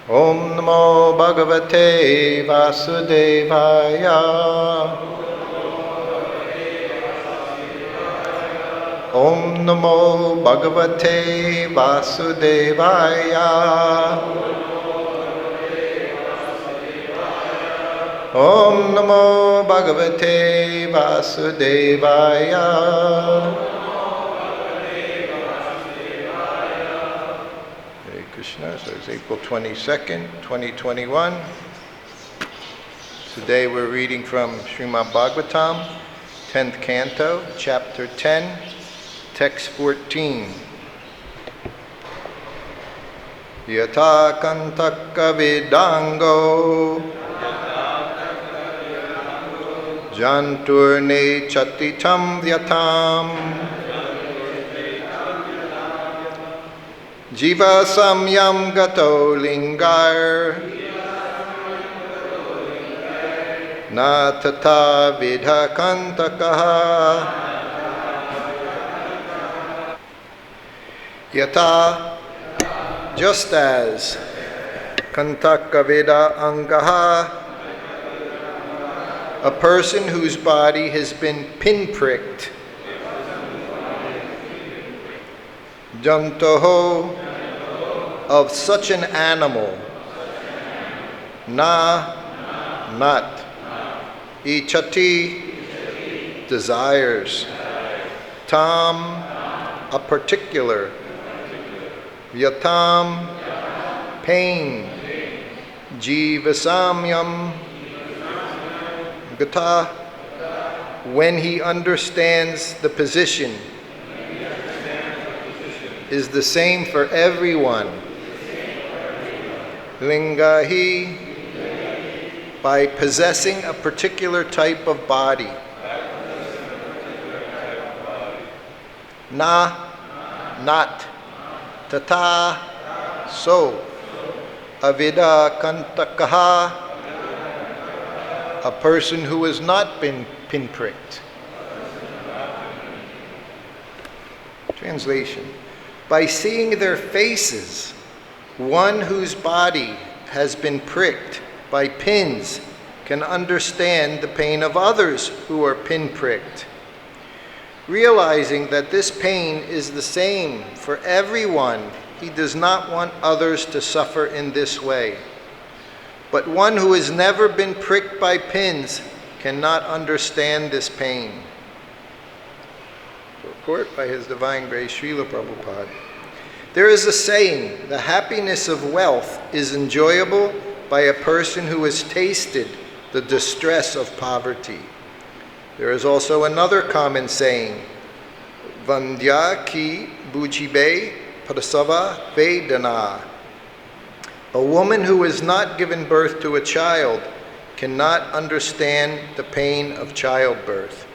Om Namo Bhagavate Vasudevaya. Om Namo Bhagavate Vasudevaya. Om Namo Bhagavate Vasudevaya. Hare Krishna. So it's April 22nd, 2021. Today we're reading from Srimad Bhagavatam, 10th Canto, Chapter 10, Text 14. Yathā kaṇṭaka-viddhāṅgo jantor necchati vyathām jīva-sāmyaṁ gato liṅgair na tathā-viddha-kaṇṭakaḥ. Yathā, just as kaṇṭaka-viddha-aṅgaḥ, a person whose body has been pinpricked, jantoḥ, of such an animal, not, icchati, desires, tam, a particular, vyathām, pain, jīva-sāmyam, gataḥ, when he understands the position, is the same for everyone. Liṅgaiḥ, by possessing a particular type of body. Not. Tathā, so. Aviddha-kaṇṭakaḥ, a person who has not been pinpricked. Translation. By seeing their faces, one whose body has been pricked by pins can understand the pain of others who are pinpricked. Realizing that this pain is the same for everyone, he does not want others to suffer in this way. But one who has never been pricked by pins cannot understand this pain. Report by His Divine Grace Srila Prabhupada. There is a saying, the happiness of wealth is enjoyable by a person who has tasted the distress of poverty. There is also another common saying, Vandya ki bujibe prasava vedana. A woman who has not given birth to a child cannot understand the pain of childbirth.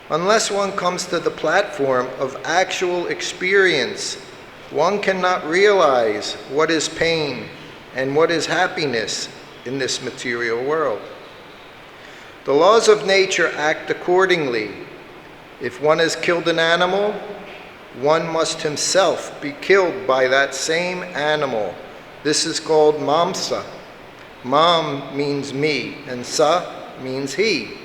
Unless one comes to the platform of actual experience, one cannot realize what is pain and what is happiness in this material world. The laws of nature act accordingly. If one has killed an animal, one must himself be killed by that same animal. This is called mamsa. Mam means me, and sa means he.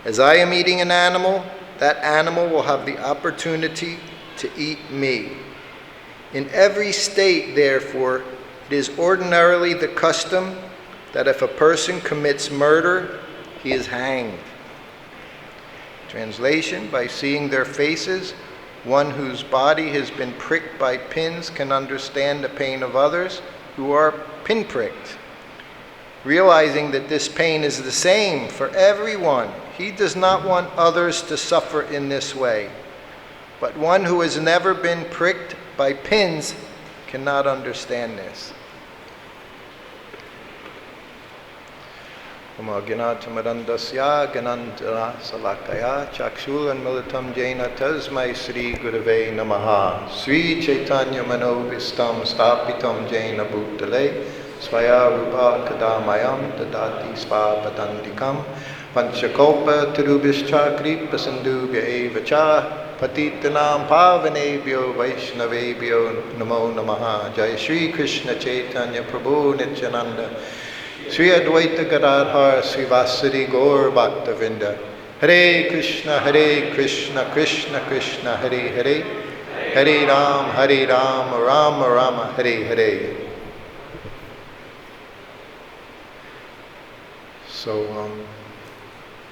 As I am eating an animal, that animal will have the opportunity to eat me. In every state, therefore, it is ordinarily the custom that if a person commits murder, he is hanged. Translation, by seeing their faces, one whose body has been pricked by pins can understand the pain of others who are pinpricked. Realizing that this pain is the same for everyone, he does not want others to suffer in this way. But one who has never been pricked by pins cannot understand this. Gyanātimirandasya ganantara salakaya chakshūlanmilitam jena tasmai Sri Gurave Namaha. Sri Chaitanya Manovistam Stapitam Jena Bhutale Svaya Rupa Kadamayam Dadati Svapadandikam Panchakopa Tirubhischa Kripa Sindhubhya Eva Cha Patitanam Pavanebhyo Vaishnavebhyo Namo Namaha. Jai Shri Krishna Chaitanya Prabhu Nityananda Sri Advaita Gadadhar Srivasadi Gaur Bhakta-vrinda. Hare Krishna Krishna Krishna Hare Hare, Hare Ram Rama Rama Hare Hare. So,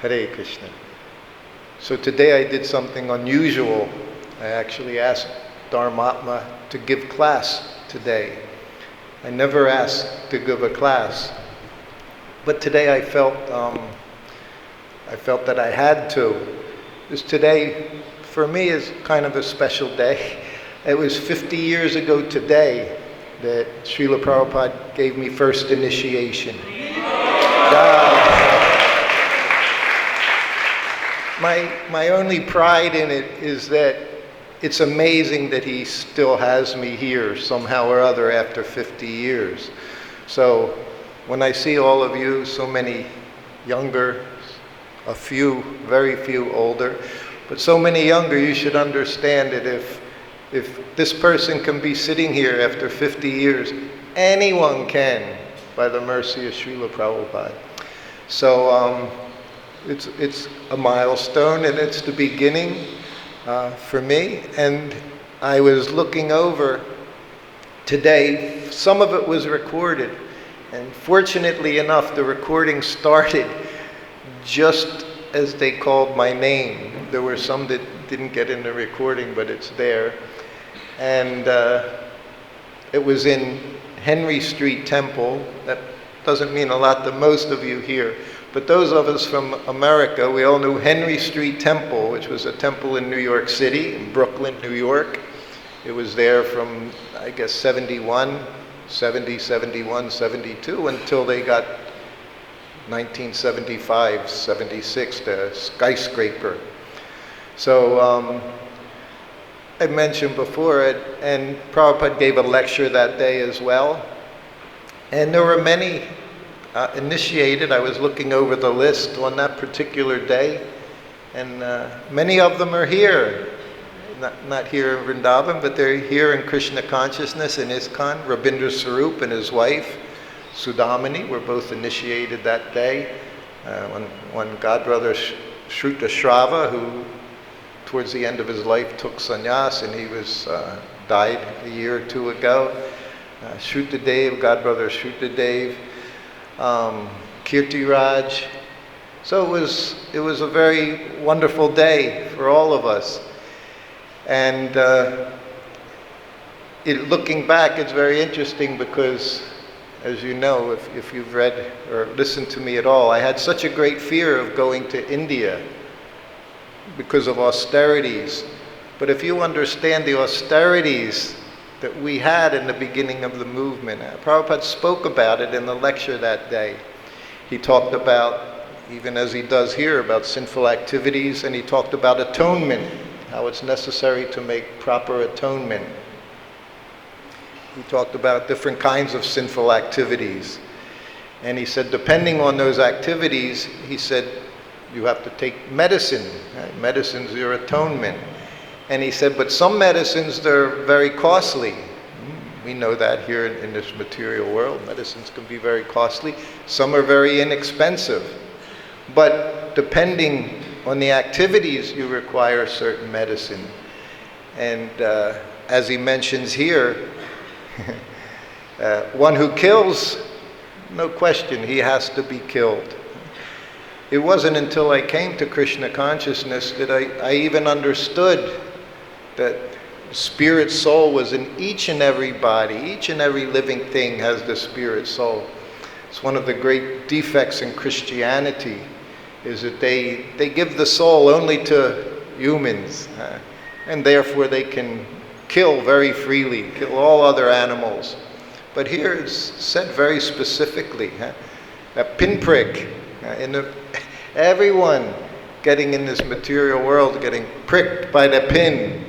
Hare Krishna. So today I did something unusual. I actually asked Dharmatma to give class today. I never asked to give a class, but today I felt that I had to. Because today, for me, is kind of a special day. It was 50 years ago today that Srila Prabhupada gave me first initiation. My only pride in it is that it's amazing that he still has me here somehow or other after 50 years. So when I see all of you, so many younger, a few, very few older, but so many younger, you should understand that if this person can be sitting here after 50 years, anyone can, by the mercy of Srila Prabhupada. So it's a milestone, and it's the beginning for me. And I was looking over today, some of it was recorded, and fortunately enough, the recording started just as they called my name. There were some that didn't get in the recording, but it's there. And it was in Henry Street Temple. That doesn't mean a lot to most of you here, but those of us from America, we all knew Henry Street Temple, which was a temple in New York City, in Brooklyn, New York. It was there from, I guess, 70, 71, 72, until they got 1975, 76, the skyscraper. So I mentioned before it, and Prabhupada gave a lecture that day as well. And there were many initiated. I was looking over the list on that particular day, and many of them are here. Not here in Vrindavan, but they're here in Krishna consciousness in ISKCON. Rabindra Swarup and his wife, Sudamini, were both initiated that day. One godbrother, Srutakirti, who towards the end of his life took sannyas, and he was died a year or two ago. Shrutadev, godbrother Shrutadev, Kirtiraj. So it was a very wonderful day for all of us. And looking back, it's very interesting because, as you know, if you've read or listened to me at all, I had such a great fear of going to India because of austerities. But if you understand the austerities that we had in the beginning of the movement, Prabhupada spoke about it in the lecture that day. He talked about, even as he does here, about sinful activities, and he talked about atonement, how it's necessary to make proper atonement. He talked about different kinds of sinful activities. And he said, depending on those activities, he said, you have to take medicine. Right? Medicine's your atonement. And he said, but some medicines, they're very costly. We know that here in this material world. Medicines can be very costly. Some are very inexpensive. But depending on the activities, you require certain medicine. And as he mentions here, one who kills, no question, he has to be killed. It wasn't until I came to Krishna consciousness that I even understood that spirit soul was in each and every body. Each and every living thing has the spirit soul. It's one of the great defects in Christianity, is that they give the soul only to humans, and therefore they can kill very freely, kill all other animals. But here it's said very specifically, a pinprick, everyone getting in this material world, getting pricked by the pin.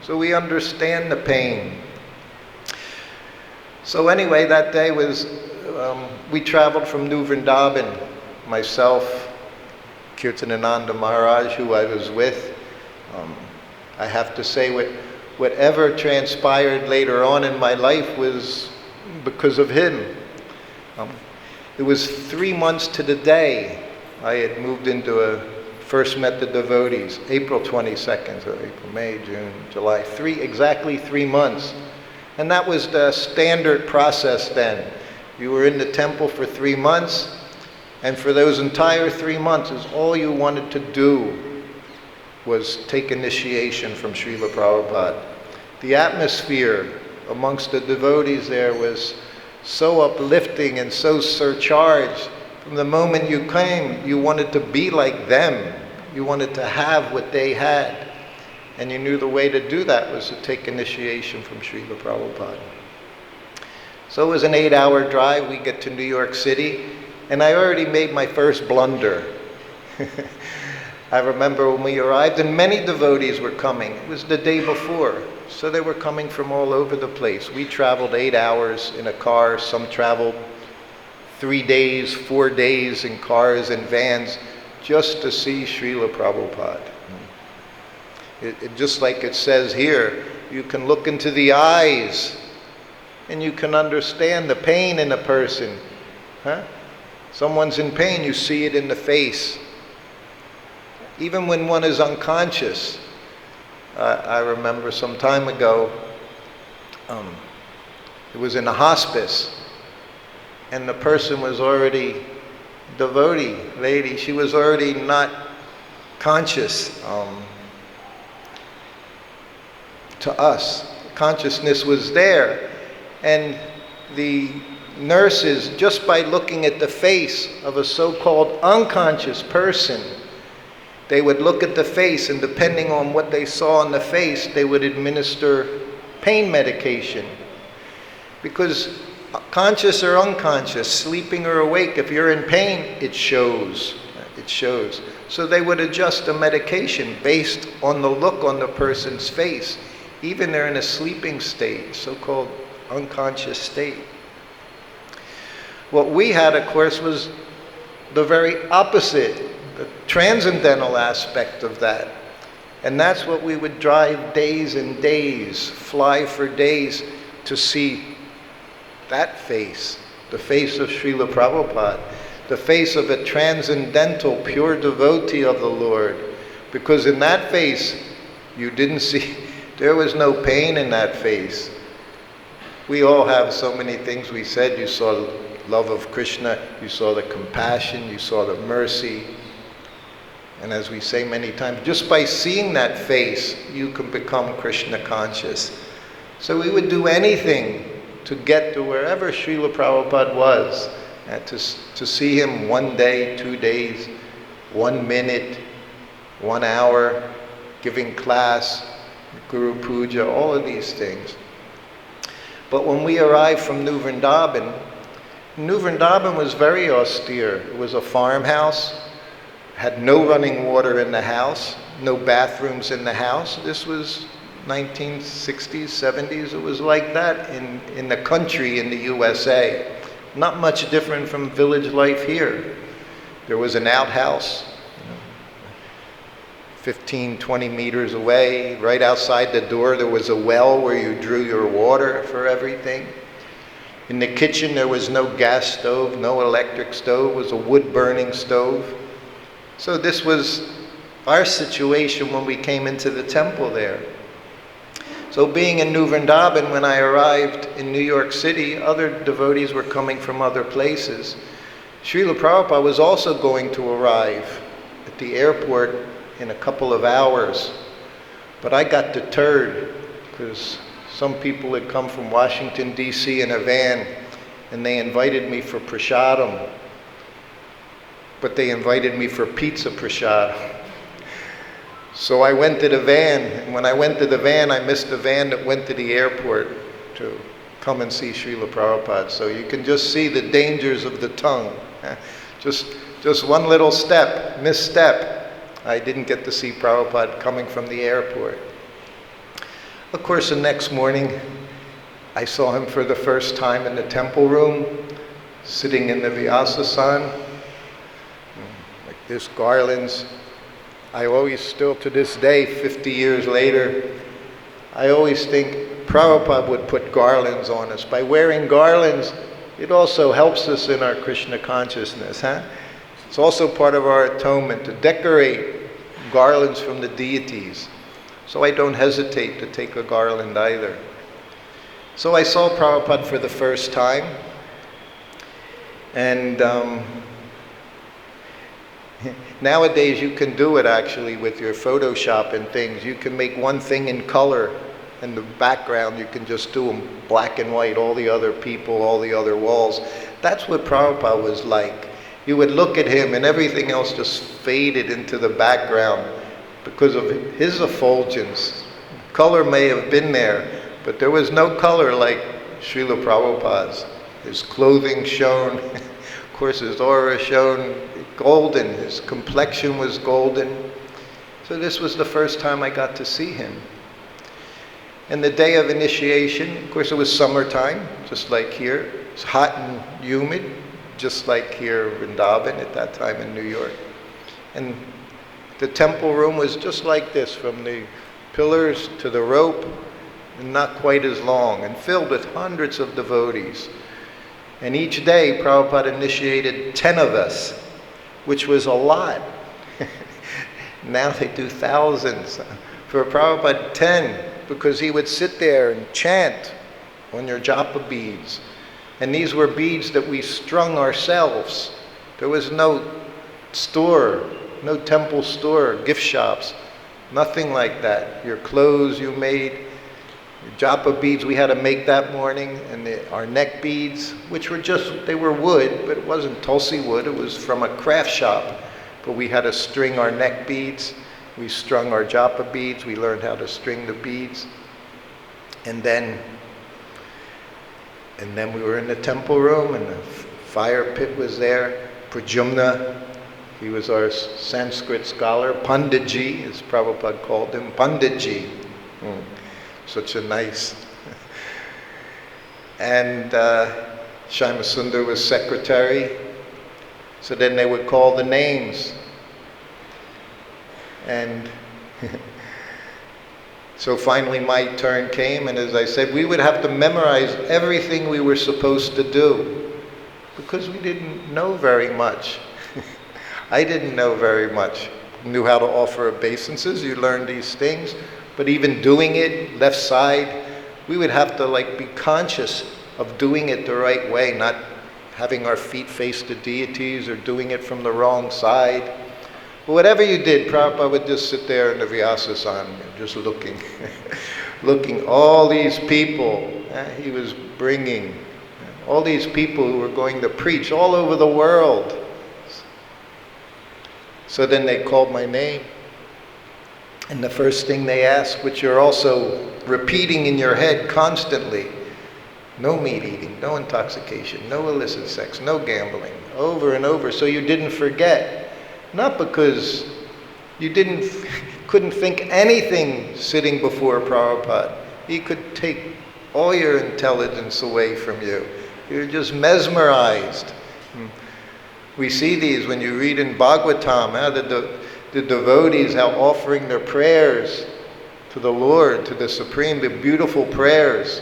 So we understand the pain. So anyway, that day was, we traveled from New Vrindavan, myself, Kirtanananda Maharaj, who I was with. I have to say whatever transpired later on in my life was because of him. It was 3 months to the day I had moved into first met the devotees, April 22nd, so April, May, June, July, exactly 3 months. And that was the standard process then. You were in the temple for 3 months, and for those entire 3 months, all you wanted to do was take initiation from Srila Prabhupada. The atmosphere amongst the devotees there was so uplifting and so surcharged. From the moment you came, you wanted to be like them. You wanted to have what they had. And you knew the way to do that was to take initiation from Srila Prabhupada. So it was an 8-hour drive. We get to New York City, and I already made my first blunder. I remember when we arrived, and many devotees were coming. It was the day before, so they were coming from all over the place. We traveled 8 hours in a car. Some traveled 3 days, 4 days in cars and vans just to see Srila Prabhupada. Just like it says here, you can look into the eyes and you can understand the pain in a person. Someone's in pain, you see it in the face. Even when one is unconscious. I remember some time ago, it was in a hospice, and the person was already, devotee lady, she was already not conscious to us. Consciousness was there, and the nurses, just by looking at the face of a so-called unconscious person, they would look at the face, and depending on what they saw on the face, they would administer pain medication. Because conscious or unconscious, sleeping or awake, if you're in pain, it shows. It shows. So they would adjust the medication based on the look on the person's face, even they're in a sleeping state, so-called unconscious state. What we had, of course, was the very opposite, the transcendental aspect of that. And that's what we would drive days and days, fly for days to see that face, the face of Srila Prabhupada, the face of a transcendental, pure devotee of the Lord. Because in that face, you didn't see, there was no pain in that face. We all have so many things we said. You saw the love of Krishna, you saw the compassion, you saw the mercy. And as we say many times, just by seeing that face, you can become Krishna conscious. So we would do anything to get to wherever Srila Prabhupada was, and to see him 1 day, 2 days, 1 minute, 1 hour, giving class, Guru Puja, all of these things. But when we arrived from New Vrindavan was very austere. It was a farmhouse, had no running water in the house, no bathrooms in the house. This was 1960s, 70s. It was like that in the country in the USA. Not much different from village life here. There was an outhouse, 15, 20 meters away. Right outside the door there was a well where you drew your water for everything. In the kitchen there was no gas stove, no electric stove. It was a wood-burning stove. So this was our situation when we came into the temple there. So being in New Vrindavan, when I arrived in New York City, other devotees were coming from other places. Srila Prabhupada was also going to arrive at the airport in a couple of hours. But I got deterred because some people had come from Washington, D.C. in a van, and they invited me for prasadam. But they invited me for pizza prasadam. So I went to the van, and when I went to the van, I missed the van that went to the airport to come and see Srila Prabhupada. So you can just see the dangers of the tongue. Just one little step, misstep, I didn't get to see Prabhupada coming from the airport. Of course, the next morning, I saw him for the first time in the temple room, sitting in the Vyasa-san, like This garlands, I always, still to this day, 50 years later, I always think Prabhupada would put garlands on us. By wearing garlands, it also helps us in our Krishna consciousness. It's also part of our atonement to decorate garlands from the deities. So I don't hesitate to take a garland either. So I saw Prabhupada for the first time, and nowadays you can do it actually with your Photoshop and things. You can make one thing in color, and the background you can just do them black and white, all the other people, all the other walls. That's what Prabhupada was like. You would look at him and everything else just faded into the background because of his effulgence. Color may have been there, but there was no color like Srila Prabhupada's. His clothing shone, of course his aura shone golden, his complexion was golden. So this was the first time I got to see him. And the day of initiation, of course it was summertime, just like here. It's hot and humid, just like here in Vrindavan at that time in New York. And the temple room was just like this, from the pillars to the rope, and not quite as long, and filled with hundreds of devotees. And each day Prabhupada initiated 10 of us, which was a lot. Now they do thousands. For Prabhupada, 10, because he would sit there and chant on your japa beads. And these were beads that we strung ourselves. There was no store, no temple store, gift shops, nothing like that. Your clothes you made, your japa beads we had to make that morning, and our neck beads, which were they were wood, but it wasn't Tulsi wood, it was from a craft shop. But we had to string our neck beads. We strung our japa beads, we learned how to string the beads. And then we were in the temple room, and the fire pit was there. Prajumna, he was our Sanskrit scholar. Panditji, as Prabhupada called him, Panditji. Such a nice. And Shyamasundar was secretary. So then they would call the names. And so finally my turn came, and as I said, we would have to memorize everything we were supposed to do because we didn't know very much. I didn't know very much. Knew how to offer obeisances, you learn these things, but even doing it, left side, we would have to be conscious of doing it the right way, not having our feet face the deities or doing it from the wrong side. But whatever you did, Prabhupada would just sit there in the Vyasa-san, just looking, looking, all these people he was bringing, all these people who were going to preach all over the world. So then they called my name, and the first thing they asked, which you're also repeating in your head constantly, no meat eating, no intoxication, no illicit sex, no gambling, over and over, so you didn't forget. Not because you couldn't think anything sitting before Prabhupada. He could take all your intelligence away from you. You're just mesmerized. We see these when you read in Bhagavad-Gita, how the devotees, how offering their prayers to the Lord, to the Supreme, the beautiful prayers.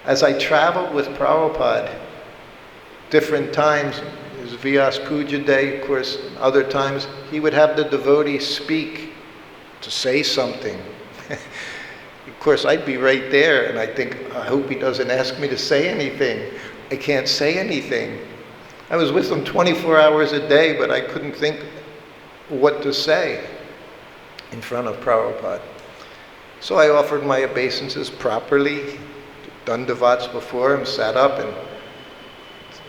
As I traveled with Prabhupada, different times, his Vyas Puja Day, of course, other times, he would have the devotees speak to say something. Of course, I'd be right there, and I think, I hope he doesn't ask me to say anything. I can't say anything. I was with him 24 hours a day, but I couldn't think what to say in front of Prabhupada. So I offered my obeisances properly, dandavats before him, sat up, and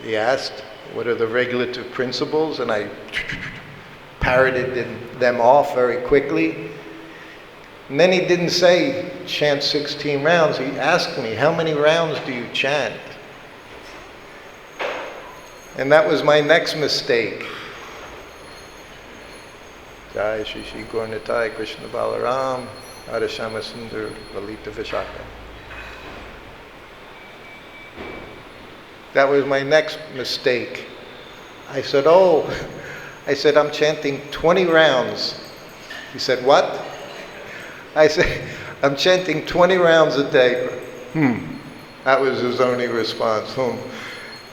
he asked, what are the regulative principles? And I parroted them off very quickly. And then he didn't say, chant 16 rounds. He asked me, how many rounds do you chant? And that was my next mistake. Jai Shri Shri Gaurnitai Krishna Balaram Radha Shyamasundar Lalita Vishaka. That was my next mistake. I said, oh, I said, I'm chanting 20 rounds. He said, what? I said, I'm chanting 20 rounds a day. That was his only response.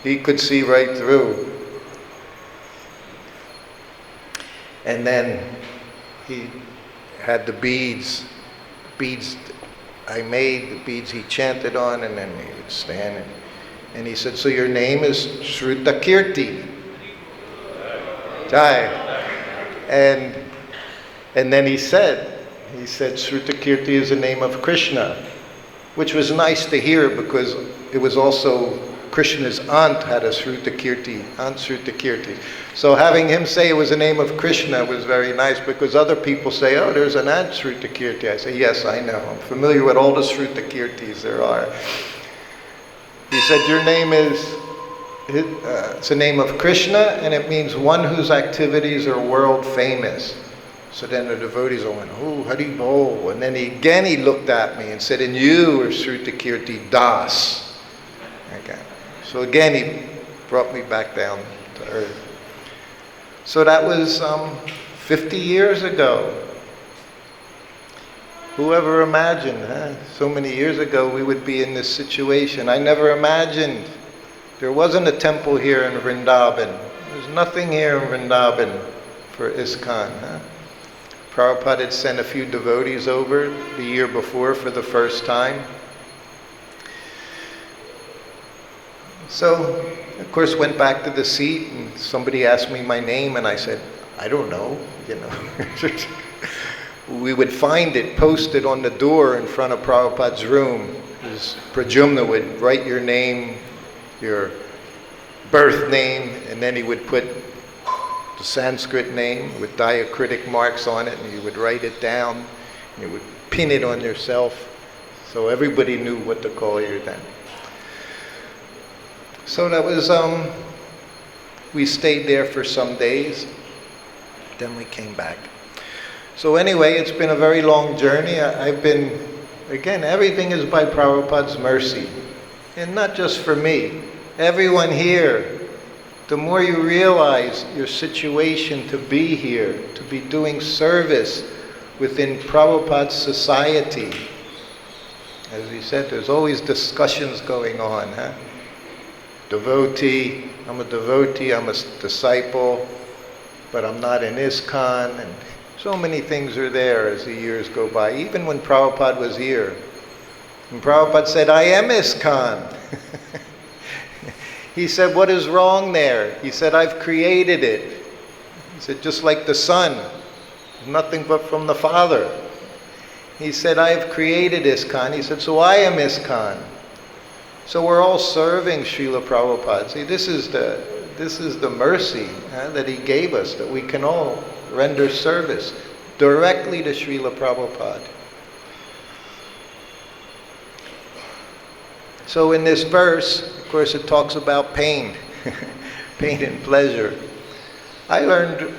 He could see right through. And then he had the beads I made, the beads he chanted on, and then he would stand and he said, so your name is Srutakirti. Jai. And then he said, Srutakirti is the name of Krishna, which was nice to hear because it was also Krishna's aunt had a Srutakirti, Aunt Srutakirti. So having him say it was the name of Krishna was very nice because other people say, oh, there's an Aunt Srutakirti. I say, yes, I know. I'm familiar with all the Srutakirtis there are. He said, your name is, it's the name of Krishna, and it means one whose activities are world famous. So then the devotees all went, oh, Hari Bol. And then he looked at me and said, and you are Srutakirti Das. Okay. So again, he brought me back down to earth. So that was 50 years ago. Whoever imagined, so many years ago we would be in this situation. I never imagined. There wasn't a temple here in Vrindavan. There's nothing here in Vrindavan for ISKCON. Prabhupada had sent a few devotees over the year before for the first time. So, of course, went back to the seat and somebody asked me my name and I said, I don't know, We would find it posted on the door in front of Prabhupada's room. His Prajumna would write your name, your birth name, and then he would put the Sanskrit name with diacritic marks on it, and you would write it down, and you would pin it on yourself, so everybody knew what to call you then. So that was, we stayed there for some days, then we came back. So anyway, it's been a very long journey. I've been, again, everything is by Prabhupada's mercy, and not just for me. Everyone here, the more you realize your situation to be here, to be doing service within Prabhupada's society. As he said, there's always discussions going on. Devotee, I'm a devotee, I'm a disciple, but I'm not in ISKCON. And so many things are there as the years go by. Even when Prabhupada was here, and Prabhupada said, I am ISKCON. He said, what is wrong there? He said, I've created it. He said, just like the Son, nothing but from the Father. He said, I have created ISKCON. He said, so I am ISKCON. So we're all serving Srila Prabhupada. See, this is the mercy that he gave us, that we can all render service directly to Srila Prabhupada. So in this verse, of course, it talks about pain, pain and pleasure. I learned,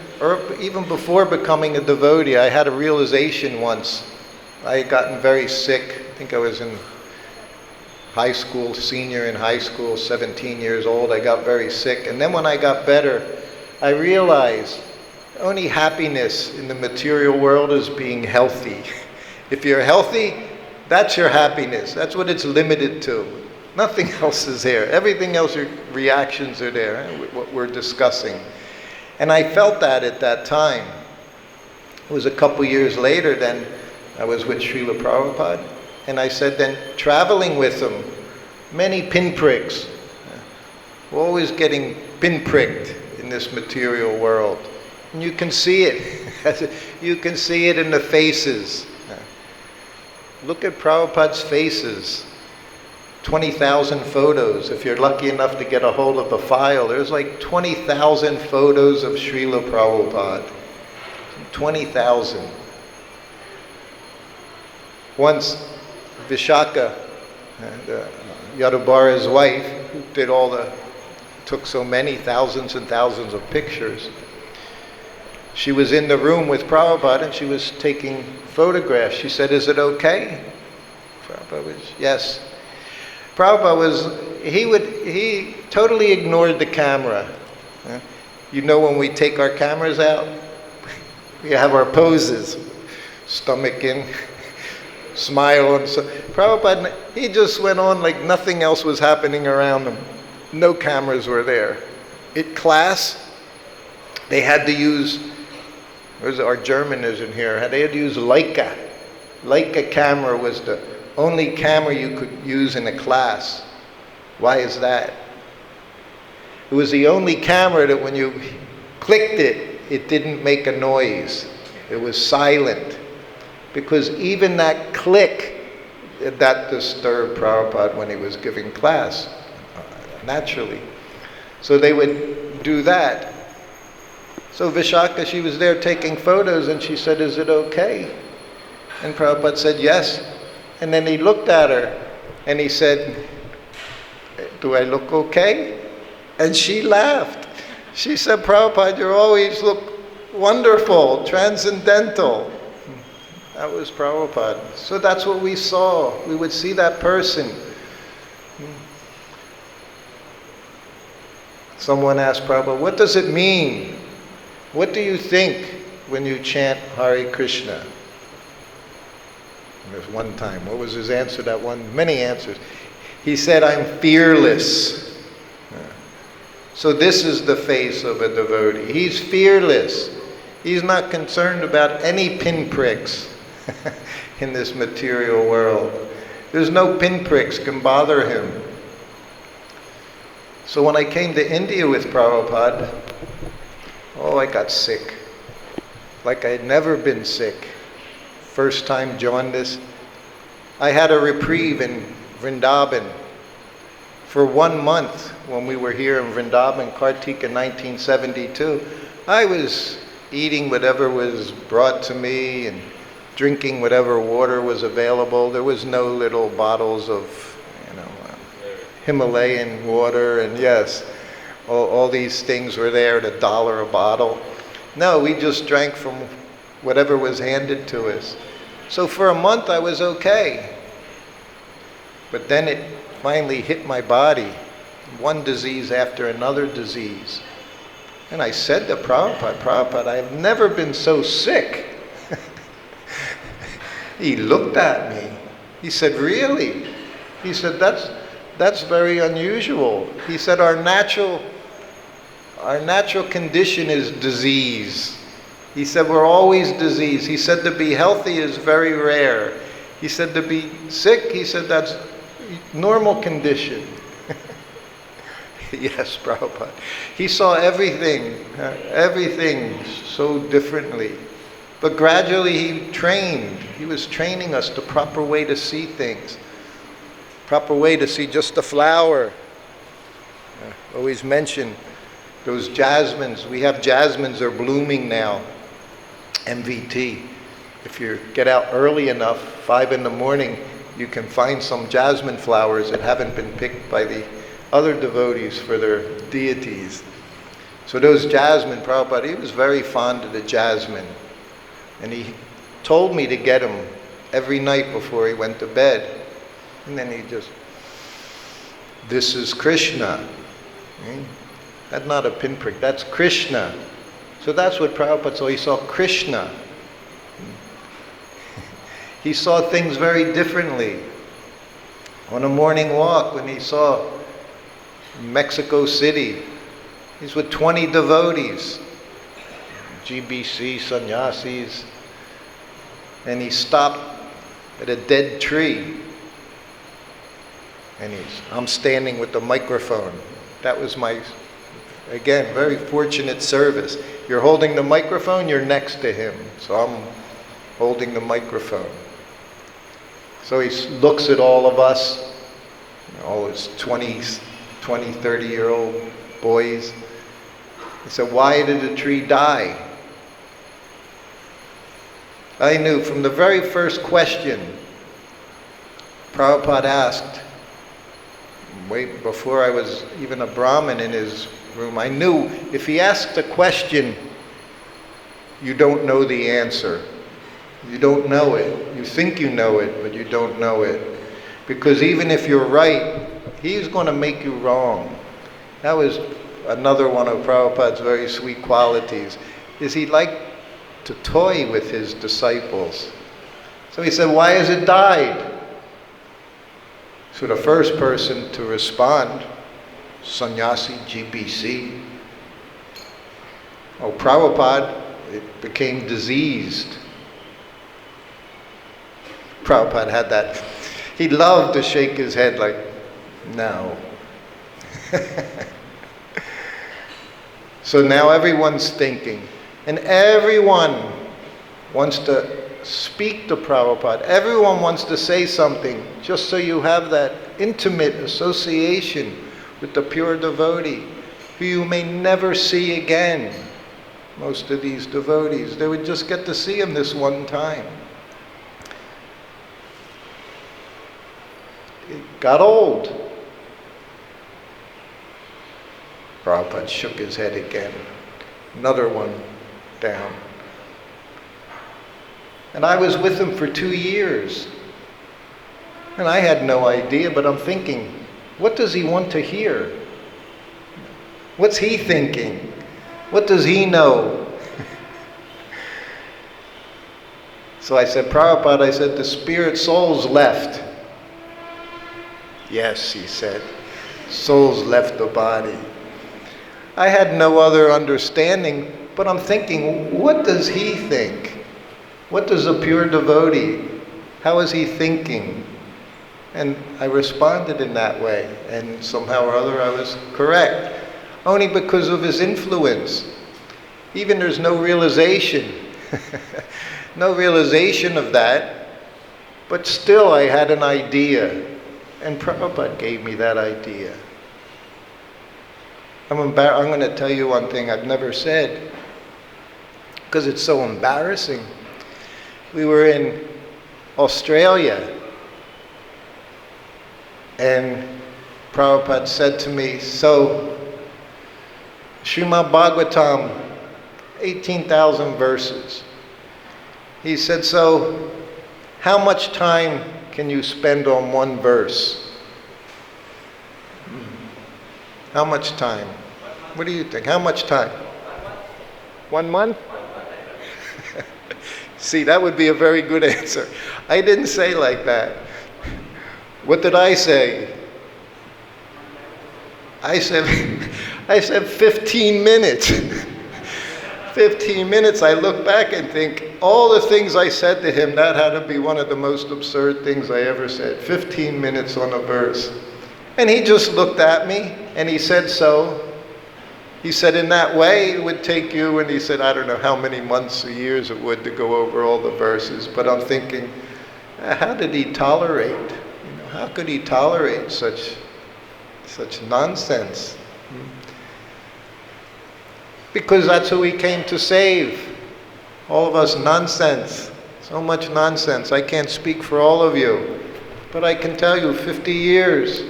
even before becoming a devotee, I had a realization once. I had gotten very sick. I think I was in high school, senior in high school, 17 years old. I got very sick. And then when I got better, I realized only happiness in the material world is being healthy. If you're healthy, that's your happiness. That's what it's limited to. Nothing else is there. Everything else, your reactions are there, what we're discussing. And I felt that at that time. It was a couple years later, then I was with Srila Prabhupada. And I said, then traveling with him, many pinpricks. We're always getting pinpricked in this material world. And you can see it. You can see it in the faces. Look at Prabhupada's faces. 20,000 photos. If you're lucky enough to get a hold of a file, there's like 20,000 photos of Srila Prabhupada. 20,000. Once Vishaka, Yadubara's wife, who took so many thousands and thousands of pictures, she was in the room with Prabhupada and she was taking photographs. She said, is it okay? Prabhupada was, yes. Prabhupada was, he totally ignored the camera. You know, when we take our cameras out, we have our poses, stomach in, smile on. So Prabhupada, he just went on like nothing else was happening around him. No cameras were there. At class, they had to use, our German isn't here, they had to use Leica. Leica camera was the only camera you could use in a class. Why is that? It was the only camera that when you clicked it, it didn't make a noise. It was silent. Because even that click, that disturbed Prabhupada when he was giving class, naturally. So they would do that. So Vishaka, she was there taking photos, and she said, "Is it okay?" And Prabhupada said, "Yes." And then he looked at her, and he said, "Do I look okay?" And she laughed. She said, "Prabhupada, you always look wonderful, transcendental." That was Prabhupada. So that's what we saw. We would see that person. Someone asked Prabhupada, "What does it mean? What do you think when you chant Hare Krishna?" And there's one time, what was his answer? That one, many answers. He said, "I'm fearless." So this is the face of a devotee. He's fearless. He's not concerned about any pinpricks in this material world. There's no pinpricks can bother him. So when I came to India with Prabhupada, I got sick. Like I had never been sick. First time jaundice. I had a reprieve in Vrindavan. For 1 month, when we were here in Vrindavan, Kaṇṭaka 1972, I was eating whatever was brought to me and drinking whatever water was available. There was no little bottles of, Himalayan water, and yes, all these things were there at $1 a bottle. No, we just drank from whatever was handed to us. So for a month I was okay. But then it finally hit my body, one disease after another disease. And I said to Prabhupada, "I have never been so sick." He looked at me. He said, "Really?" He said, that's very unusual. He said, our natural condition is disease. He said, we're always diseased. He said, to be healthy is very rare. He said, to be sick, he said, that's normal condition. Yes, Prabhupada. He saw everything so differently. But gradually he trained. He was training us the proper way to see things. Proper way to see just a flower. I always mention those jasmines. We have jasmines are blooming now. MVT. If you get out early enough, 5 in the morning, you can find some jasmine flowers that haven't been picked by the other devotees for their deities. So those jasmine, Prabhupada, he was very fond of the jasmine. And he told me to get them every night before he went to bed. And then he just, this is Krishna. That's not a pinprick, that's Krishna. So that's what Prabhupada saw. He saw Krishna. He saw things very differently. On a morning walk, when he saw Mexico City, he's with 20 devotees, GBC, sannyasis, and he stopped at a dead tree. And I'm standing with the microphone. That was my, again, very fortunate service. You're holding the microphone, you're next to him. So I'm holding the microphone. So he looks at all of us, all his 20, 30-year-old boys. He said, why did the tree die? I knew from the very first question Prabhupada asked, way before I was even a Brahmin in his room, I knew if he asked a question, you don't know the answer. You don't know it. You think you know it, but you don't know it. Because even if you're right, he's going to make you wrong. That was another one of Prabhupada's very sweet qualities is he liked to toy with his disciples. So he said, "Why has it died?" So the first person to respond, sannyasi, GBC, "Oh, Prabhupada, it became diseased." Prabhupada had that. He loved to shake his head like, no. So now everyone's thinking, and everyone wants to speak to Prabhupada. Everyone wants to say something, just so you have that intimate association with the pure devotee, who you may never see again. Most of these devotees, they would just get to see him this one time. It got old. Prabhupada shook his head again. Another one down. And I was with him for 2 years. And I had no idea, but I'm thinking, what does he want to hear? What's he thinking? What does he know? So I said, "Prabhupada," I said, "the spirit soul's left." "Yes," he said, "soul's left the body." I had no other understanding, but I'm thinking, what does he think? What does a pure devotee, how is he thinking? And I responded in that way, and somehow or other I was correct. Only because of his influence. Even there's no realization. No realization of that, but still I had an idea. And Prabhupada gave me that idea. I'm going to tell you one thing I've never said, because it's so embarrassing. We were in Australia, and Prabhupada said to me, "So, Srimad Bhagavatam, 18,000 verses." He said, "So, how much time can you spend on one verse?" How much time? What do you think? How much time? 1 month? See, that would be a very good answer. I didn't say like that. What did I say? I said 15 minutes. 15 minutes, I look back and think, all the things I said to him, that had to be one of the most absurd things I ever said. 15 minutes on a verse. And he just looked at me, and he said, "So." He said, "In that way, it would take you," and he said, "I don't know how many months or years it would to go over all the verses." But I'm thinking, how did he tolerate? How could he tolerate such nonsense? Because that's who he came to save. All of us, nonsense. So much nonsense. I can't speak for all of you, but I can tell you, 50 years.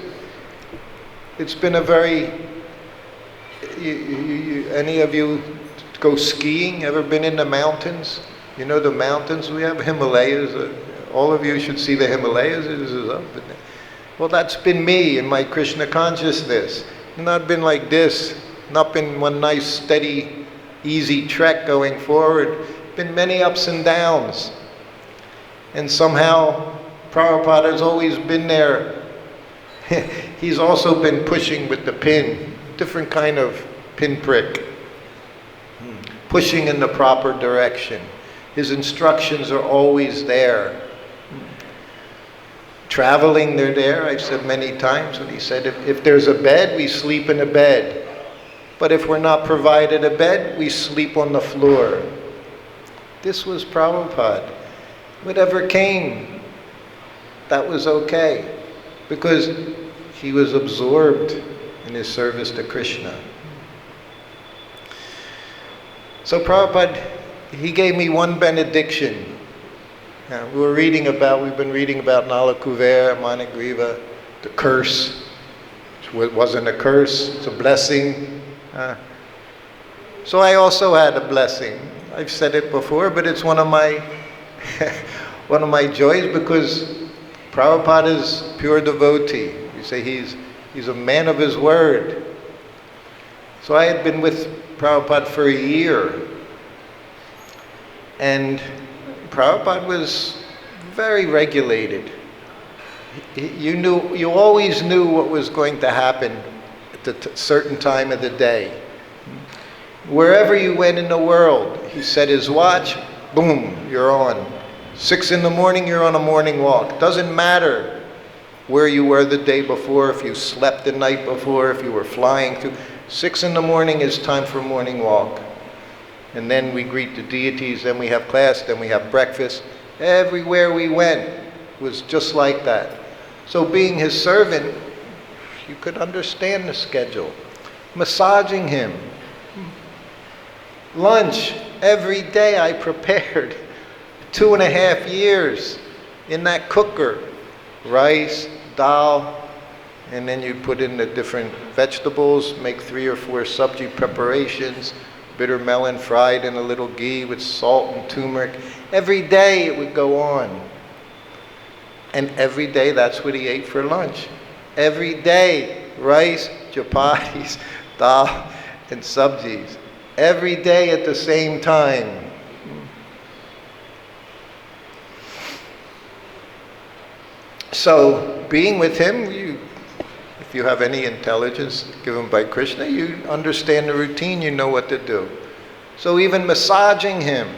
It's been a very... any of you go skiing? Ever been in the mountains? You know the mountains we have? Himalayas. All of you should see the Himalayas. Well, that's been me in my Krishna consciousness. Not been like this. Not been one nice, steady, easy trek going forward. Been many ups and downs. And somehow, Prabhupada has always been there. He's also been pushing with the pin, different kind of pinprick, pushing in the proper direction. His instructions are always there. Traveling, they're there. I've said many times when he said, if there's a bed, we sleep in a bed. But if we're not provided a bed, we sleep on the floor. This was Prabhupada. Whatever came, that was okay. Because he was absorbed in his service to Krishna. So Prabhupada, he gave me one benediction. We've been reading about Nalakuvera, Managriva, the curse. It wasn't a curse, it's a blessing. So I also had a blessing. I've said it before, but it's one of my one of my joys, because Prabhupada is pure devotee. You say he's a man of his word. So I had been with Prabhupada for a year, and Prabhupada was very regulated. You always knew what was going to happen at a certain time of the day. Wherever you went in the world, he set his watch, boom, you're on. 6 in the morning, you're on a morning walk. Doesn't matter where you were the day before, if you slept the night before, if you were flying through. 6 in the morning is time for morning walk. And then we greet the deities, then we have class, then we have breakfast. Everywhere we went was just like that. So being his servant, you could understand the schedule. Massaging him. Lunch, every day I prepared. 2.5 years in that cooker. Rice, dal, and then you'd put in the different vegetables, make 3 or 4 sabji preparations, bitter melon fried in a little ghee with salt and turmeric. Every day it would go on. And every day that's what he ate for lunch. Every day, rice, chapatis, dal, and sabjis. Every day at the same time. So, being with him, if you have any intelligence given by Krishna, you understand the routine, you know what to do. So even massaging him,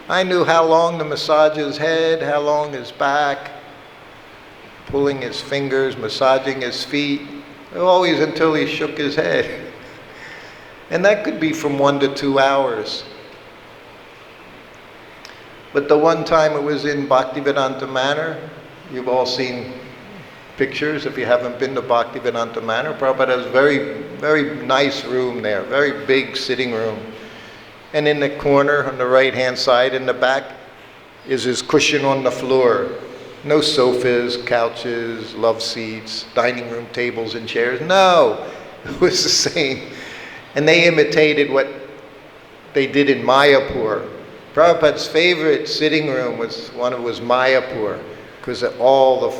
I knew how long to massage his head, how long his back, pulling his fingers, massaging his feet, always until he shook his head. And that could be from 1 to 2 hours. But the one time it was in Bhaktivedanta Manor, you've all seen pictures if you haven't been to Bhaktivedanta Manor. Prabhupada has a very, very nice room there, very big sitting room. And in the corner on the right-hand side in the back is his cushion on the floor. No sofas, couches, love seats, dining room tables and chairs. No, it was the same. And they imitated what they did in Mayapur. Prabhupada's favorite sitting room was Mayapur, because all the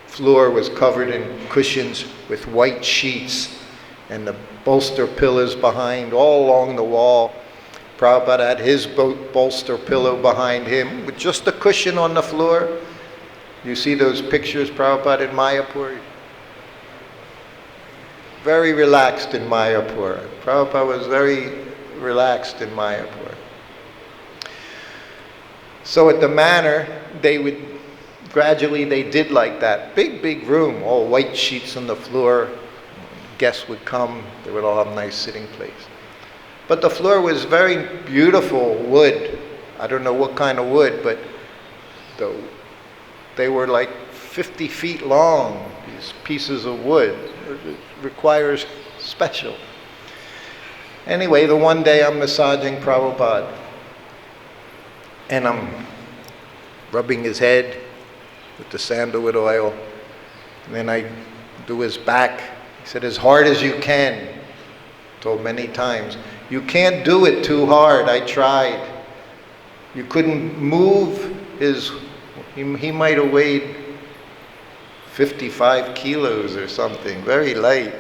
floor was covered in cushions with white sheets, and the bolster pillows behind all along the wall. Prabhupada had his bolster pillow behind him with just a cushion on the floor. You see those pictures, Prabhupada in Mayapur? Very relaxed in Mayapur. Prabhupada was very relaxed in Mayapur. So at the manor, they did like that. Big, big room, all white sheets on the floor. Guests would come, they would all have a nice sitting place. But the floor was very beautiful wood. I don't know what kind of wood, but they were like 50 feet long, these pieces of wood. It requires special. Anyway, the one day I'm massaging Prabhupada, and I'm rubbing his head with the sandalwood oil, and then I do his back. He said, as hard as you can. Told many times, you can't do it too hard. I tried. You couldn't move he might have weighed 55 kilos or something, very light.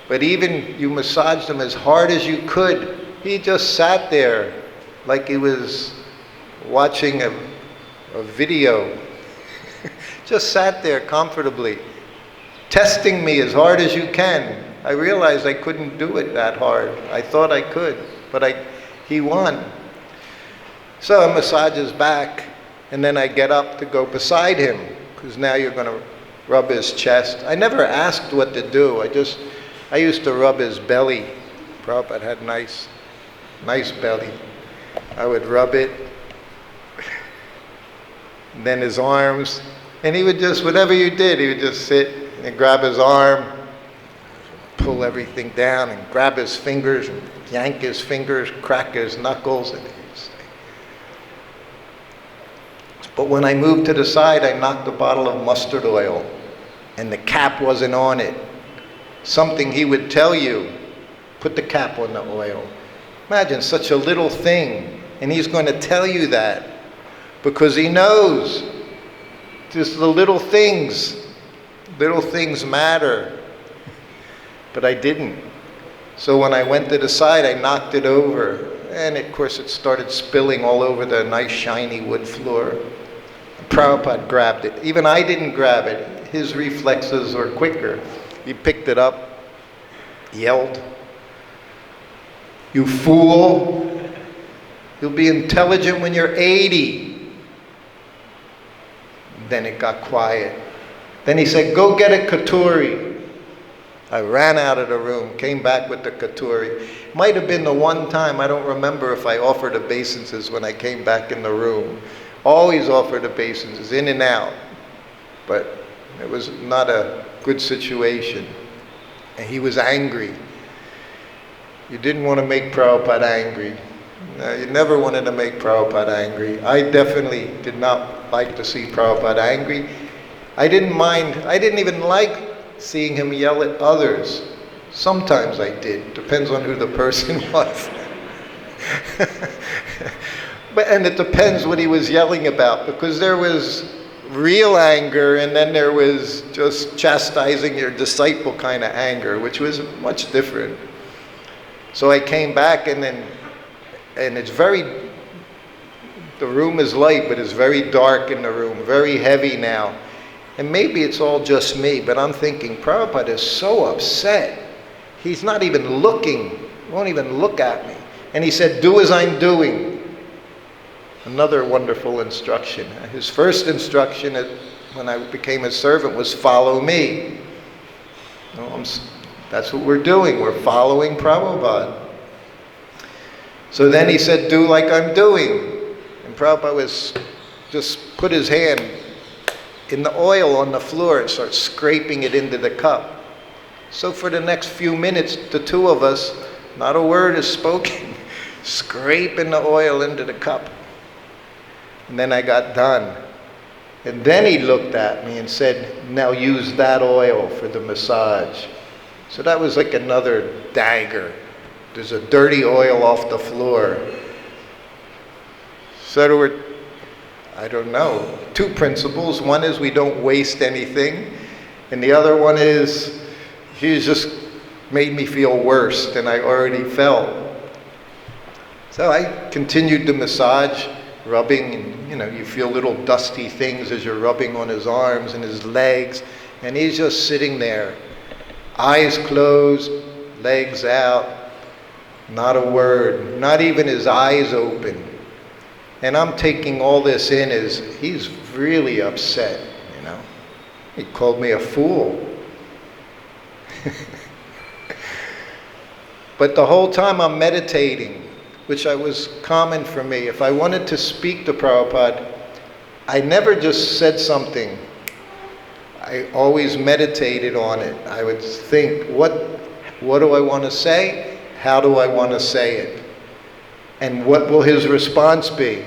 But even you massaged him as hard as you could, he just sat there like he was watching a video. Just sat there comfortably, testing me as hard as you can. I realized I couldn't do it that hard. I thought I could, but he won. So I massage his back, and then I get up to go beside him, because now you're going to rub his chest. I never asked what to do. I used to rub his belly. Prabhupada had nice belly. I would rub it. And then his arms. And he would just, whatever you did, he would just sit and grab his arm, pull everything down, and grab his fingers, and yank his fingers, crack his knuckles. But when I moved to the side, I knocked a bottle of mustard oil, and the cap wasn't on it. Something he would tell you, put the cap on the oil. Imagine such a little thing, and he's going to tell you that, because he knows just the little things matter. but I didn't. So when I went to the side, I knocked it over, and of course it started spilling all over the nice shiny wood floor. Prabhupada grabbed it. Even I didn't grab it. His reflexes were quicker. He picked it up, yelled, "You fool! You'll be intelligent when you're 80. Then it got quiet. Then he said, "Go get a katuri." I ran out of the room, came back with the katuri. Might have been the one time, I don't remember if I offered obeisances when I came back in the room. Always offered obeisances, in and out. But it was not a good situation. And he was angry. You didn't want to make Prabhupada angry. You never wanted to make Prabhupada angry. I definitely did not like to see Prabhupada angry. I didn't mind, I didn't even like seeing him yell at others. Sometimes I did, depends on who the person was. And it depends what he was yelling about, because there was real anger and then there was just chastising your disciple kind of anger, which was much different. So I came back and it's the room is light, but it's very dark in the room, very heavy now. And maybe it's all just me, but I'm thinking, Prabhupada is so upset. He's not even looking, won't even look at me. And he said, "Do as I'm doing." Another wonderful instruction. His first instruction when I became his servant was, "Follow me." That's what we're doing. We're following Prabhupada. So then he said, "Do like I'm doing." And Prabhupada just put his hand in the oil on the floor and start scraping it into the cup. So for the next few minutes, the two of us, not a word is spoken, scraping the oil into the cup. And then I got done. And then he looked at me and said, "Now use that oil for the massage." So that was like another dagger. There's a dirty oil off the floor. So there were, I don't know, two principles. One is we don't waste anything. And the other one is he just made me feel worse than I already felt. So I continued the massage, rubbing, and you feel little dusty things as you're rubbing on his arms and his legs. And he's just sitting there, eyes closed, legs out, not a word, not even his eyes open. And I'm taking all this in as he's really upset, He called me a fool. But the whole time I'm meditating, which was common for me. If I wanted to speak to Prabhupada, I never just said something. I always meditated on it. I would think, what do I want to say? How do I want to say it? And what will his response be?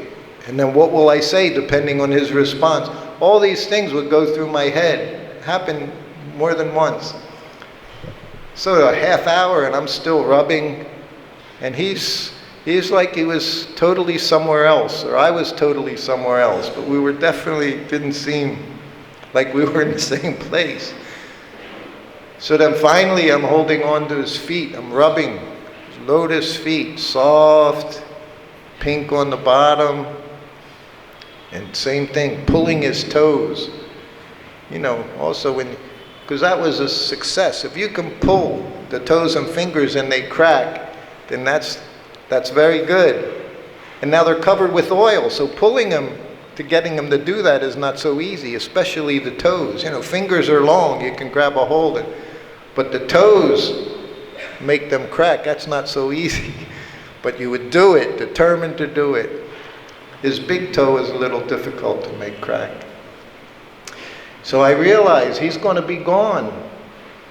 And then what will I say depending on his response? All these things would go through my head. It happened more than once. So a half hour and I'm still rubbing, and he's like he was totally somewhere else, or I was totally somewhere else, but we were definitely didn't seem like we were in the same place. So then finally I'm holding on to his feet, I'm rubbing his lotus feet, soft, pink on the bottom, and same thing, pulling his toes. Also because that was a success. If you can pull the toes and fingers and they crack, then that's very good. And now they're covered with oil, so pulling them to getting them to do that is not so easy, especially the toes. Fingers are long, you can grab a hold of it. But the toes make them crack, that's not so easy. But you would do it, determined to do it. His big toe is a little difficult to make crack. So I realize he's going to be gone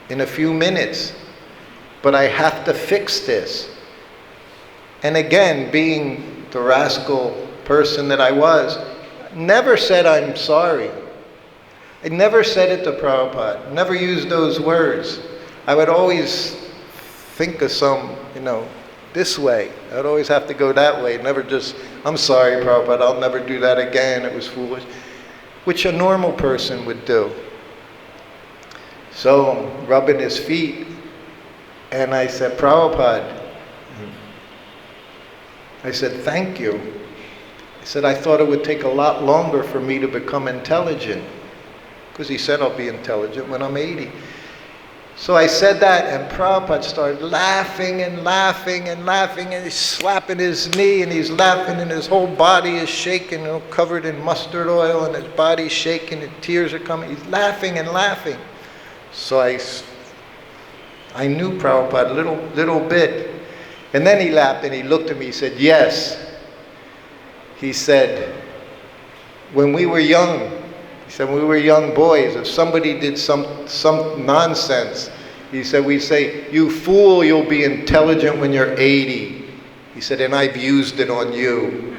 in a few minutes, but I have to fix this. And again, being the rascal person that I was, never said I'm sorry. I never said it to Prabhupada, never used those words. I would always think of some, this way. I would always have to go that way, never just, "I'm sorry, Prabhupada, I'll never do that again, it was foolish," which a normal person would do. So, rubbing his feet, And I said, Prabhupada, I said, thank you. I said, I thought it would take a lot longer for me to become intelligent. Because he said I'll be intelligent when I'm 80. So I said that, and Prabhupada started laughing and laughing and laughing, and he's slapping his knee, and he's laughing, and his whole body is shaking, covered in mustard oil, and his body's shaking, and tears are coming. He's laughing and laughing. So I knew Prabhupada a little bit. And then he laughed, and he looked at me, he said, yes. He said, when we were young, he said, when we were young boys, if somebody did some nonsense, he said, we'd say, you fool, you'll be intelligent when you're 80. He said, and I've used it on you.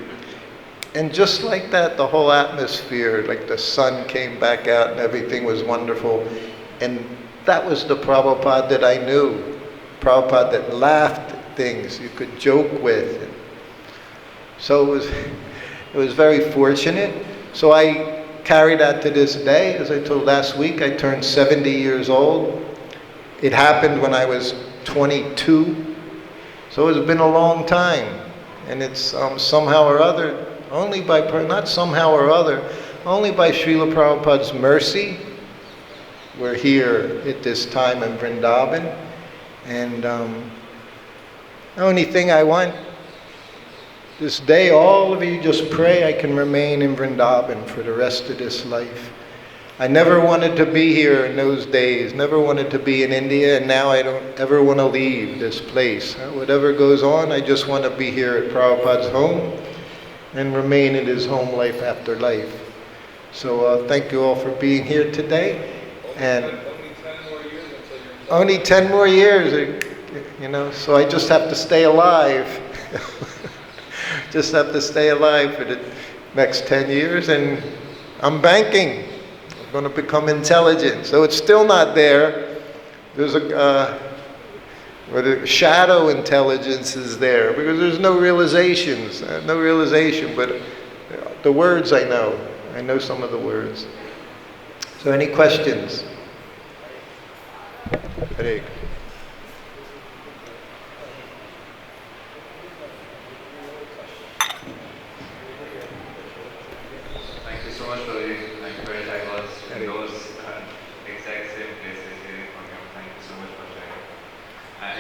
And just like that, the whole atmosphere, like the sun came back out and everything was wonderful. And that was the Prabhupada that I knew. Prabhupada that laughed at things you could joke with. So it was very fortunate. So I carry that to this day. As I told last week, I turned 70 years old. It happened when I was 22. So it's been a long time. And it's somehow or other, not somehow or other, only by Srila Prabhupada's mercy, we're here at this time in Vrindavan. And the only thing I want this day, all of you just pray I can remain in Vrindavan for the rest of this life. I never wanted to be here in those days, never wanted to be in India, and now I don't ever want to leave this place. Whatever goes on, I just want to be here at Prabhupada's home and remain in his home life after life. So thank you all for being here today. And only 10 more years, so I just have to stay alive. Just have to stay alive for the next 10 years, and I'm banking. I'm going to become intelligent. So it's still not there. There's a shadow intelligence is there, because there's no realization, but the words I know some of the words. So any questions? Hare.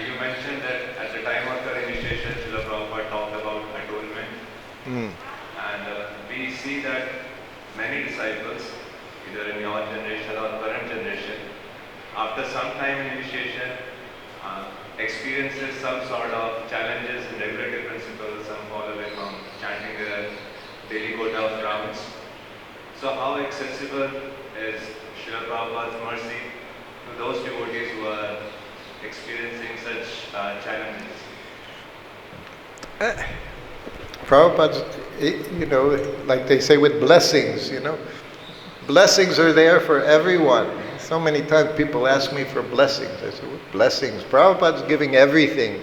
You mentioned that at the time of your initiation, Srila Prabhupada talked about atonement. And we see that many disciples, either in your generation or current generation, after some time in initiation, experiences some sort of challenges in regulative principles, some fall away from chanting their daily quota of rounds. So how accessible is Srila Prabhupada's mercy to those devotees who are experiencing such challenges? Prabhupada's, like they say with blessings, blessings are there for everyone. So many times people ask me for blessings. I say, what blessings? Prabhupada's giving everything.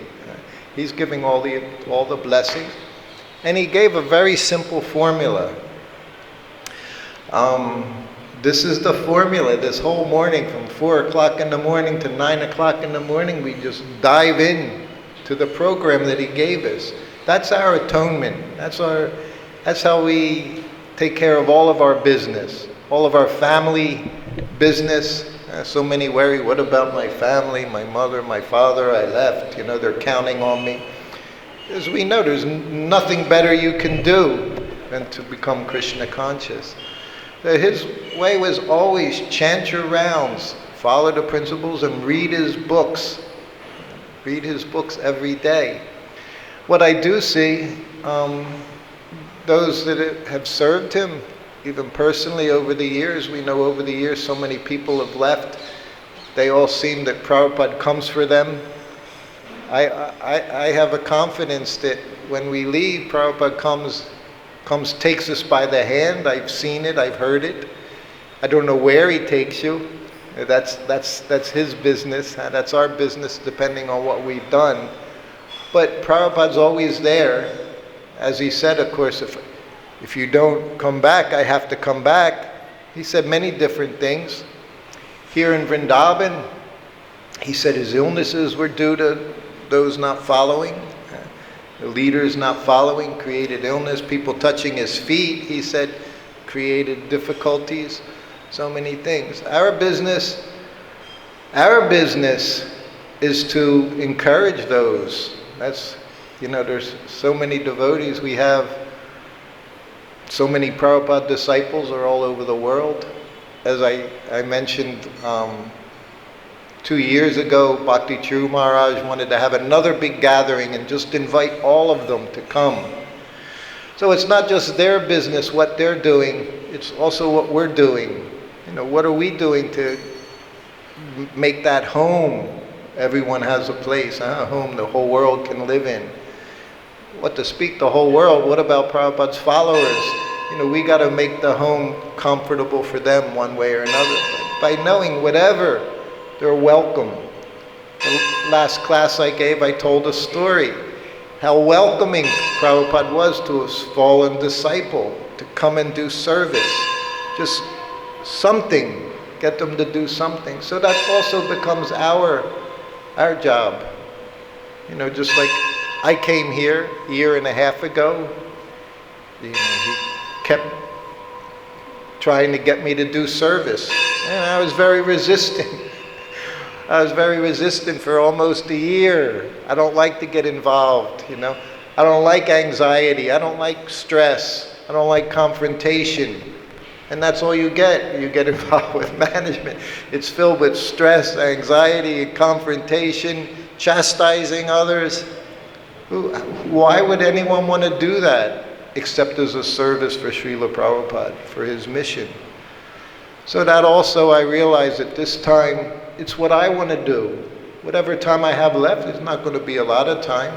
He's giving all the blessings. And he gave a very simple formula. This is the formula. This whole morning, from 4 o'clock in the morning to 9 o'clock in the morning, we just dive in to the program that he gave us. That's our atonement. That's how we take care of all of our business, all of our family business. So many worry, what about my family, my mother, my father? I left, they're counting on me. As we know, there's nothing better you can do than to become Krishna conscious. His way was always chant your rounds, follow the principles, and read his books. Read his books every day. What I do see, those that have served him, even personally over the years, we know over the years so many people have left. They all seem that Prabhupada comes for them. I have a confidence that when we leave, Prabhupada comes, takes us by the hand. I've seen it, I've heard it. I don't know where he takes you. That's his business. That's our business, depending on what we've done. But Prabhupada's always there. As he said, of course, if you don't come back, I have to come back. He said many different things. Here in Vrindavan, He said his illnesses were due to those not following. The leaders not following created illness. People touching his feet, he said, created difficulties. So many things. Our business is to encourage those. That's, there's so many devotees. We have so many Prabhupada disciples are all over the world. As I mentioned 2 years ago, Bhakti Churu Maharaj wanted to have another big gathering and just invite all of them to come. So it's not just their business, what they're doing, it's also what we're doing. What are we doing to make that home? Everyone has a place, a home the whole world can live in. What to speak the whole world, what about Prabhupada's followers? We got to make the home comfortable for them one way or another. By knowing whatever, they're welcome. The last class I gave, I told a story. How welcoming Prabhupada was to a fallen disciple to come and do service. Just something, get them to do something. So that also becomes our job. Just like I came here a year and a half ago. He kept trying to get me to do service. And I was very resistant. I was very resistant for almost a year. I don't like to get involved, I don't like anxiety. I don't like stress. I don't like confrontation. And that's all you get. You get involved with management. It's filled with stress, anxiety, confrontation, chastising others. Why would anyone want to do that except as a service for Srila Prabhupada, for his mission? So that also I realized at this time, it's what I want to do. Whatever time I have left, it's not going to be a lot of time.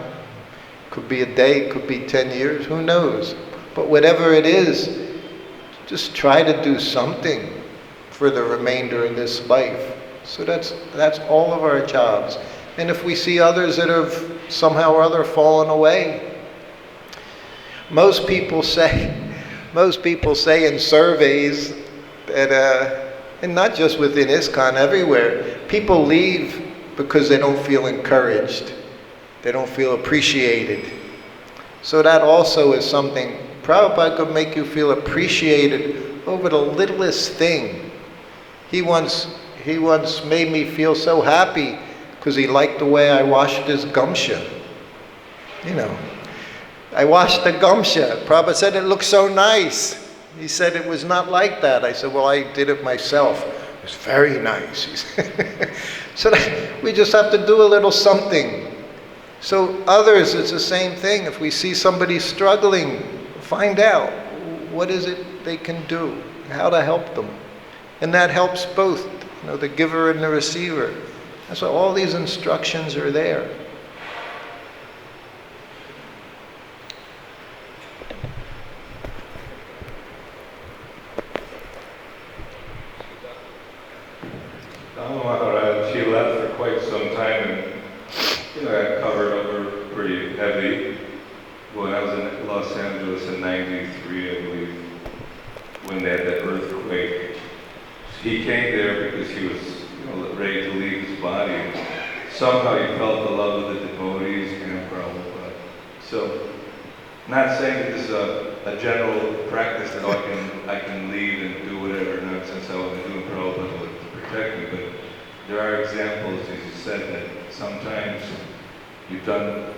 Could be a day, could be 10 years, who knows? But whatever it is, just try to do something for the remainder of this life. So that's all of our jobs. And if we see others that have somehow or other fallen away, most people say in surveys that, and not just within ISKCON, everywhere, people leave because they don't feel encouraged. They don't feel appreciated. So that also is something. Prabhupada could make you feel appreciated over the littlest thing. He once made me feel so happy because he liked the way I washed his gumsha. I washed the gumsha. Prabhupada said it looked so nice. He said it was not like that. I said, well, I did it myself. It was very nice. He said. So we just have to do a little something. So others, it's the same thing. If we see somebody struggling, find out what is it they can do, how to help them. And that helps both, the giver and the receiver. That's why all these instructions are there. Maharaj, she left for quite some time and got covered over pretty heavy. When I was in Los Angeles in '93, I believe, when they had that earthquake, he came there because he was ready to leave his body. Somehow he felt the love of the devotees and Prabhupada. So, not saying that this is a general practice that I can leave and do whatever nonsense I want to do in Prabhupada to protect me, but there are examples, as you said, that sometimes you've done,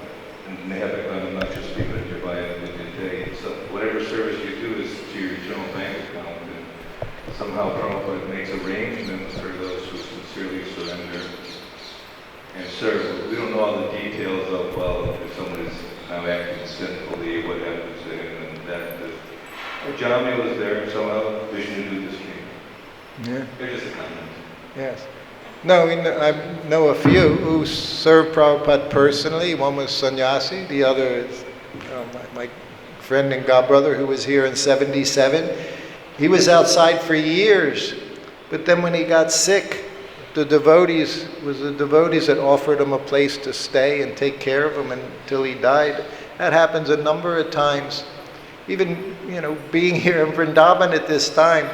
and they haven't done, I'm not just speaking at your body with your day. So whatever service you do is to your general bank account, and somehow Prabhupada makes arrangements for those who sincerely surrender and serve. We don't know all the details of, well, if someone is now acting sinfully, what happens to him, and that. Jamya was there, and somehow Vishnu just came. Yeah. They're just a comment. Yes. No, I know a few who served Prabhupada personally. One was sannyasi, the other is my friend and godbrother who was here in '77. He was outside for years, but then when he got sick, the devotees that offered him a place to stay and take care of him until he died. That happens a number of times. Even, being here in Vrindavan at this time,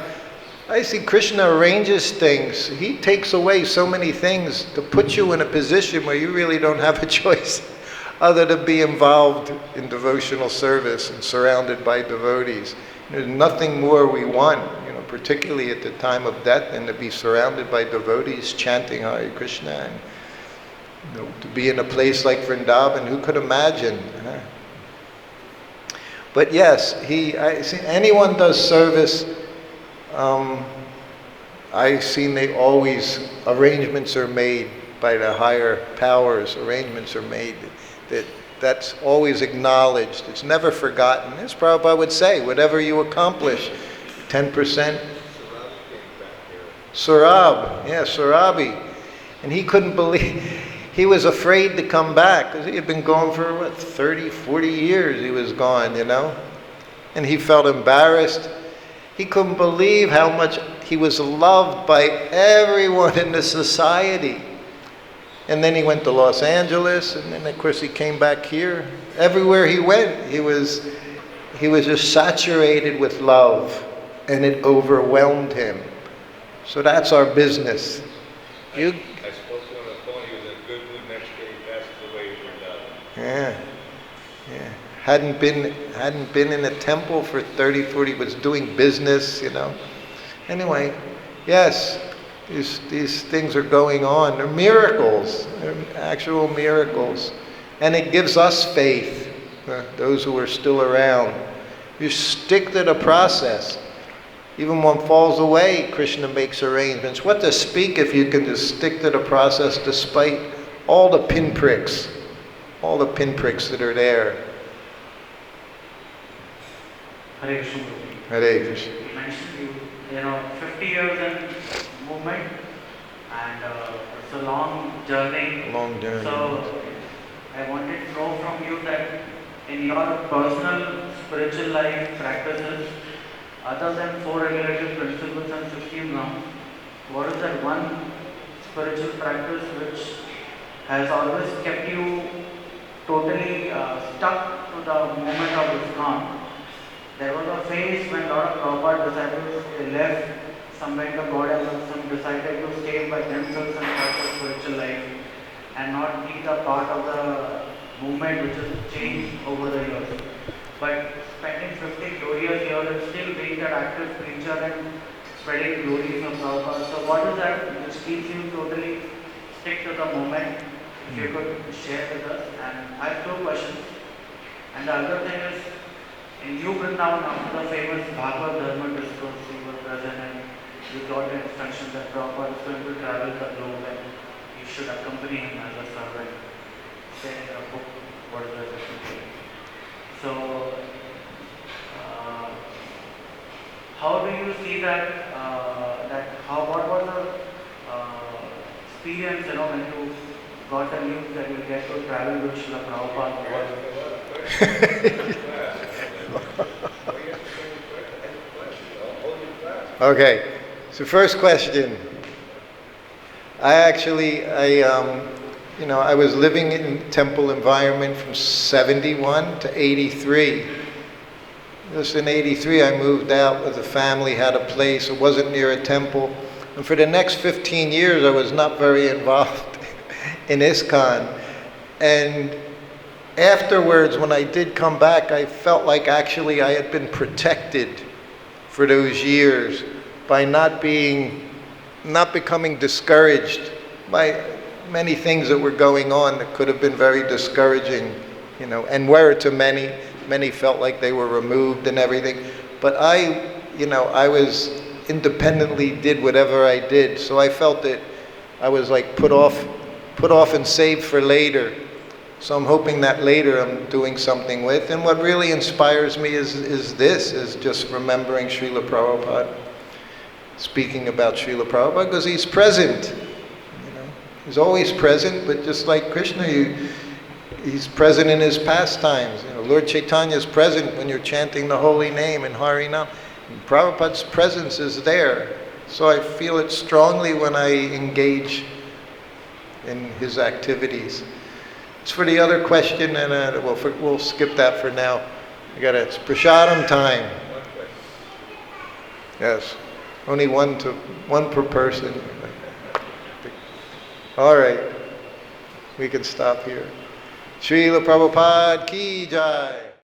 I see Krishna arranges things. He takes away so many things to put you in a position where you really don't have a choice other than be involved in devotional service and surrounded by devotees. There's nothing more we want, particularly at the time of death, than to be surrounded by devotees chanting Hare Krishna. And, to be in a place like Vrindavan, who could imagine? But yes, I see anyone does service. I've seen arrangements are made by the higher powers. Arrangements are made that's always acknowledged. It's never forgotten. As Prabhupada would say, whatever you accomplish, 10%. Surabi. And he couldn't believe, he was afraid to come back because he had been gone for 30, 40 years he was gone, And he felt embarrassed. He couldn't believe how much he was loved by everyone in the society. And then he went to Los Angeles, and then of course he came back here. Everywhere he went, he was just saturated with love, and it overwhelmed him. So that's our business. I spoke to him on the phone. He was in a good mood. Next day he passes away from Vrindavan. Yeah. Hadn't been in a temple for 30, 40, was doing business, Anyway, yes, these things are going on. They're miracles. They're actual miracles. And it gives us faith, those who are still around. You stick to the process. Even when one falls away, Krishna makes arrangements. What to speak if you can just stick to the process despite all the pinpricks that are there. Hare Krishna. Hare Krishna. You mentioned 50 years in movement, and it's a long journey. So I wanted to know from you that in your personal spiritual life practices, other than 4 regulative principles and 16 rounds, what is that one spiritual practice which has always kept you totally stuck to the moment of ISKCON? There was a phase when a lot of Prabhupada disciples left, some went to God and some decided to stay by themselves and pursue spiritual life and not be the part of the movement which has changed over the years. But spending 50 glorious years and still being that active preacher and spreading glories of Prabhupada. So what is that which keeps you totally stick to the moment? If you could share with us. And I have 2 questions. And the other thing is, in New Vrindavan, after the famous Bhagavad-Gita discourse, you were present and you got the instruction that Prabhupada is going to travel the globe and you should accompany him as a servant. Say in a book, what is the difference? So, how do you see that? What was the experience? When you got the news that you get to travel with Srila Prabhupada? Okay, so first question. I was living in temple environment from 71 to 83. Just in 83, I moved out with a family, had a place. It wasn't near a temple. And for the next 15 years, I was not very involved in ISKCON. And afterwards, when I did come back, I felt like actually I had been protected for those years by not becoming discouraged by many things that were going on that could have been very discouraging, and were to many. Many felt like they were removed and everything. But I was independently did whatever I did. So I felt that I was like put off and saved for later. So I'm hoping that later I'm doing something with. And what really inspires me is just remembering Srila Prabhupada, speaking about Srila Prabhupada, because he's present. He's always present, but just like Krishna, he's present in his pastimes. Lord Chaitanya is present when you're chanting the holy name in Harinam. And Prabhupada's presence is there. So I feel it strongly when I engage in his activities. As for the other question, and we'll skip that for now. It's prasadam time. Yes. Only one per person. All right. We can stop here. Srila Prabhupada ki jai.